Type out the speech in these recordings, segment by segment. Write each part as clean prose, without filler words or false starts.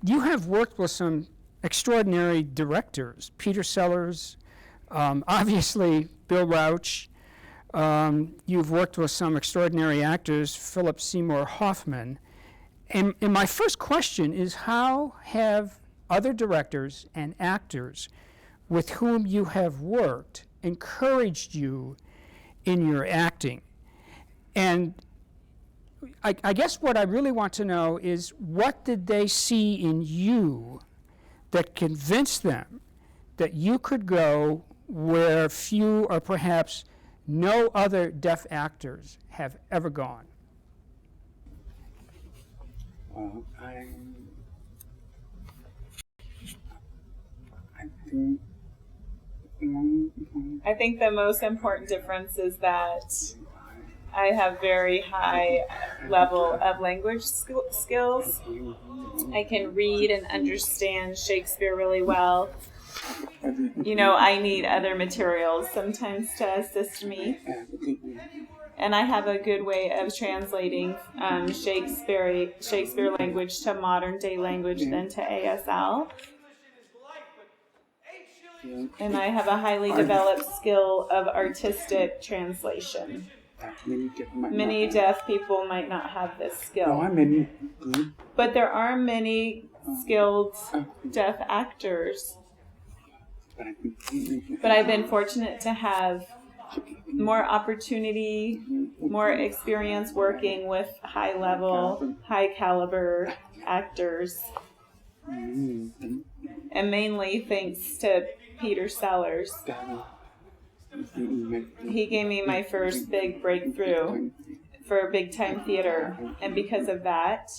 you have worked with some extraordinary directors, Peter Sellers, obviously Bill Rauch. You've worked with some extraordinary actors, Philip Seymour Hoffman. And my first question is, how have other directors and actors with whom you have worked encouraged you in your acting? And I guess what I really want to know is, what did they see in you that convinced them that you could go where few or perhaps no other deaf actors have ever gone? I think the most important difference is that I have very high level of language skills. I can read and understand Shakespeare really well. You know, I need other materials sometimes to assist me. And I have a good way of translating Shakespeare language to modern day language than to ASL. And I have a highly developed skill of artistic translation. Many deaf people might not have this skill. But there are many skilled deaf actors. But I've been fortunate to have more opportunity, more experience working with high level, high caliber actors. And mainly thanks to Peter Sellers. He gave me my first big breakthrough for big time theater. And because of that,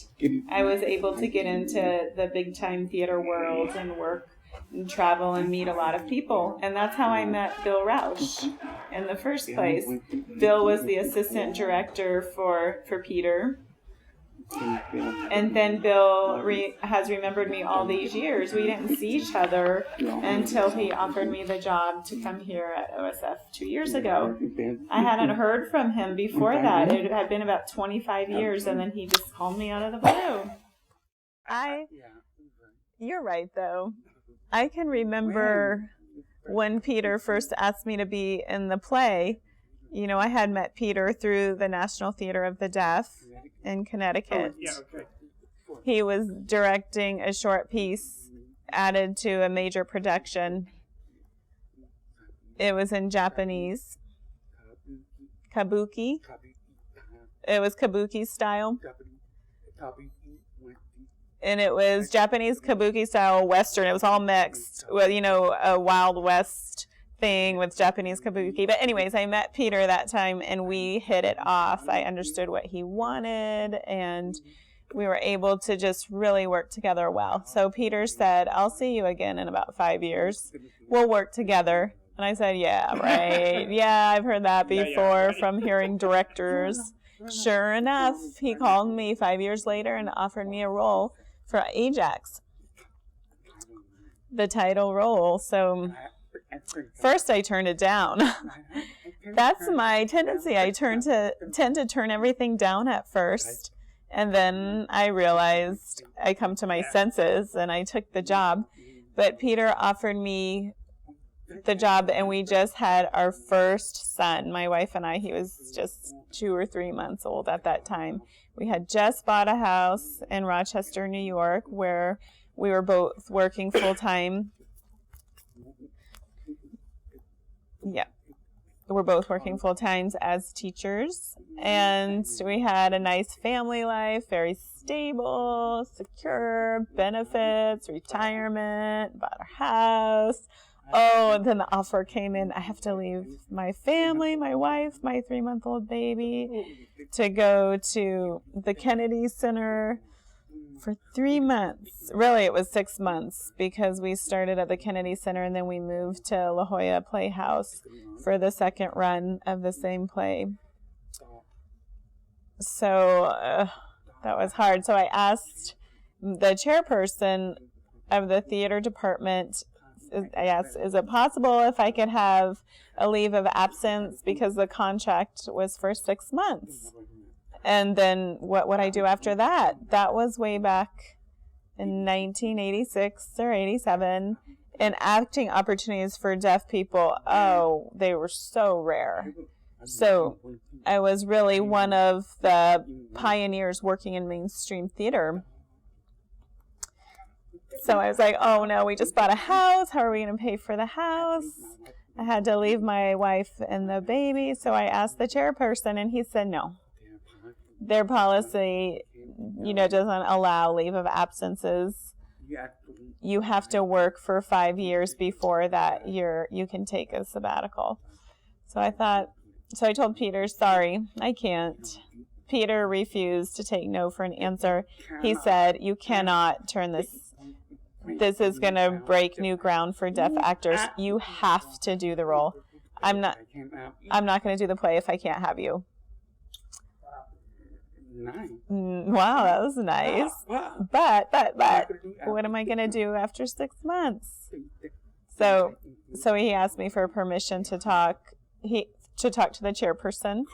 I was able to get into the big time theater world and work and travel and meet a lot of people. And that's how I met Bill Rauch in the first place. Bill was the assistant director for Peter. And then Bill has remembered me all these years. We didn't see each other until he offered me the job to come here at OSF 2 years ago. I hadn't heard from him before that. It had been about 25 years, and then he just called me out of the blue. You're right, though. I can remember when Peter first asked me to be in the play. You know, I had met Peter through the National Theater of the Deaf in Connecticut. He was directing a short piece added to a major production. It was in Japanese. Kabuki. It was kabuki style. And it was Japanese kabuki style Western. It was all mixed with, you know, a Wild West thing with Japanese kabuki. But anyways, I met Peter that time and we hit it off. I understood what he wanted and we were able to just really work together well. So Peter said, I'll see you again in about 5 years. We'll work together. And I said, yeah, right. Yeah, I've heard that before from hearing directors. Sure enough, he called me 5 years later and offered me a role for Ajax, the title role. So first I turned it down. That's my tendency. I tend to turn everything down at first. And then I realized I come to my senses and I took the job. But Peter offered me the job and we just had our first son, my wife and I. He was just 2 or 3 months old at that time. We had just bought a house in Rochester, New York, where we were both working full-time. Yeah, we're both working full-time as teachers. And we had a nice family life, very stable, secure, benefits, retirement, bought a house. Oh, and then the offer came in. I have to leave my family, my wife, my 3-month-old baby, to go to the Kennedy Center for 3 months. Really, it was 6 months because we started at the Kennedy Center and then we moved to La Jolla Playhouse for the second run of the same play. So that was hard. So I asked the chairperson of the theater department, I asked, is it possible if I could have a leave of absence because the contract was for 6 months? And then what would I do after that? That was way back in 1986 or 87. And acting opportunities for deaf people, oh, they were so rare. So I was really one of the pioneers working in mainstream theater. So I was like, oh no, we just bought a house. How are we going to pay for the house? I had to leave my wife and the baby. So I asked the chairperson, and he said no. Their policy, doesn't allow leave of absences. You have to work for 5 years before that you can take a sabbatical. So I told Peter, sorry, I can't. Peter refused to take no for an answer. He said, you cannot turn this. This is going to break new ground for deaf actors. You have to do the role. I'm not going to do the play if I can't have you. Nice. Wow, that was nice. But what am I going to do after 6 months? So he asked me for permission to talk to the chairperson.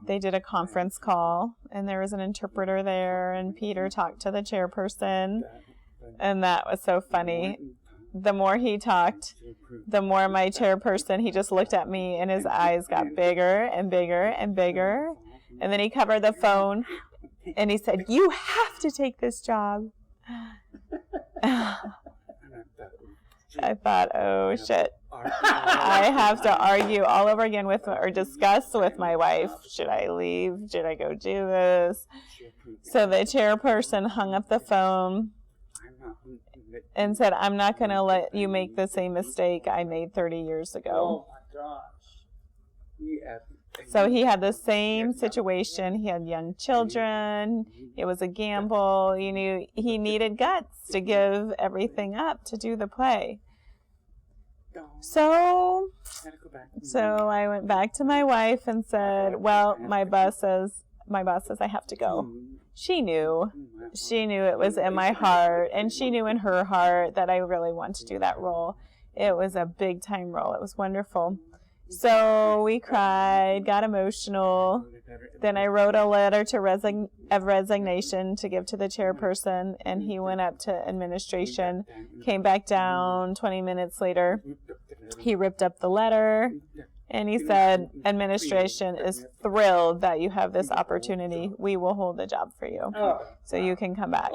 They did a conference call, and there was an interpreter there, and Peter talked to the chairperson, and that was so funny. The more he talked, the more my chairperson, he just looked at me, and his eyes got bigger and bigger and bigger. And then he covered the phone, and he said, you have to take this job. I thought, oh, shit. I have to argue all over again or discuss with my wife. Should I leave? Should I go do this? So the chairperson hung up the phone and said, I'm not going to let you make the same mistake I made 30 years ago. Oh, my gosh. So he had the same situation. He had young children. It was a gamble. He needed guts to give everything up to do the play. So I went back to my wife and said, well, my boss says I have to go. She knew it was in my heart, and she knew in her heart that I really wanted to do that role. It was a big time role. It was wonderful. So we cried, got emotional. Then I wrote a letter of resignation to give to the chairperson, and he went up to administration, came back down 20 minutes later. He ripped up the letter, and he said, administration is thrilled that you have this opportunity. We will hold the job for you, so you can come back.